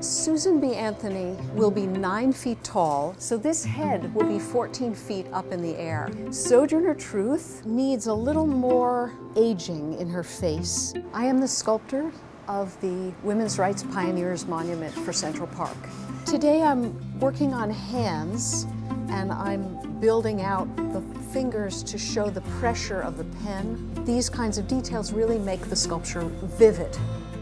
Susan B. Anthony will be 9 feet tall, so this head will be 14 feet up in the air. Sojourner Truth needs a little more aging in her face. I am the sculptor of the Women's Rights Pioneers Monument for Central Park. Today I'm working on hands, and I'm building out the fingers to show the pressure of the pen. These kinds of details really make the sculpture vivid.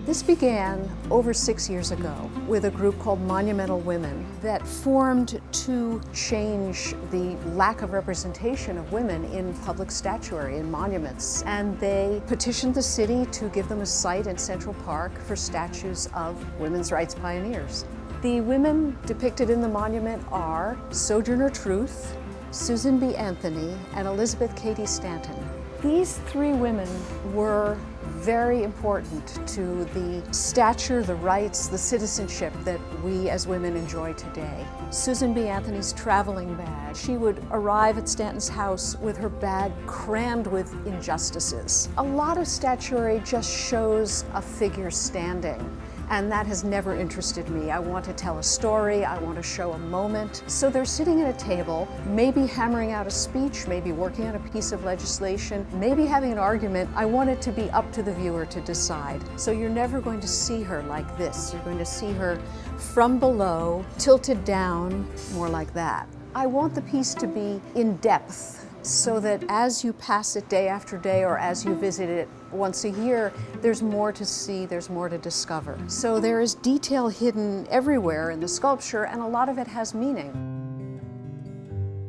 This began over 6 years ago with a group called Monumental Women that formed to change the lack of representation of women in public statuary and monuments. And they petitioned the city to give them a site in Central Park for statues of women's rights pioneers. The women depicted in the monument are Sojourner Truth, Susan B. Anthony, and Elizabeth Cady Stanton. These 3 women were very important to the stature, the rights, the citizenship that we as women enjoy today. Susan B. Anthony's traveling bag. She would arrive at Stanton's house with her bag crammed with injustices. A lot of statuary just shows a figure standing, and that has never interested me. I want to tell a story, I want to show a moment. So they're sitting at a table, maybe hammering out a speech, maybe working on a piece of legislation, maybe having an argument. I want it to be up to the viewer to decide. So you're never going to see her like this. You're going to see her from below, tilted down, more like that. I want the piece to be in depth, so that as you pass it day after day or as you visit it once a year, there's more to see, there's more to discover. So there is detail hidden everywhere in the sculpture, and a lot of it has meaning.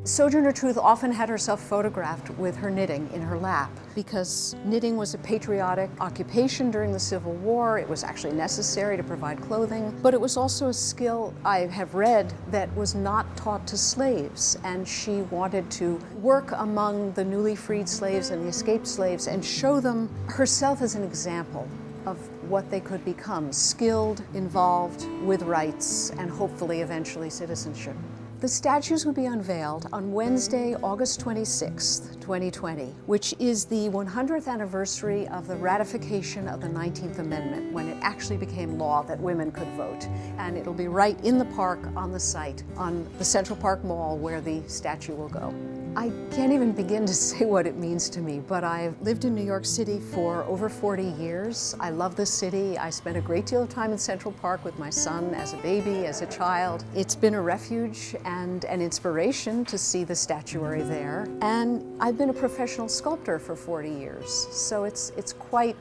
Sojourner Truth often had herself photographed with her knitting in her lap because knitting was a patriotic occupation during the Civil War. It was actually necessary to provide clothing, but it was also a skill I have read that was not taught to slaves, and she wanted to work among the newly freed slaves and the escaped slaves and show them herself as an example of what they could become, skilled, involved, with rights, and hopefully eventually citizenship. The statues will be unveiled on Wednesday, August 26th, 2020, which is the 100th anniversary of the ratification of the 19th Amendment, when it actually became law that women could vote. And it'll be right in the park on the site, on the Central Park Mall where the statue will go. I can't even begin to say what it means to me, but I've lived in New York City for over 40 years. I love the city. I spent a great deal of time in Central Park with my son as a baby, as a child. It's been a refuge and an inspiration to see the statuary there. And I've been a professional sculptor for 40 years, so it's quite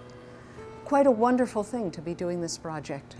a wonderful thing to be doing this project.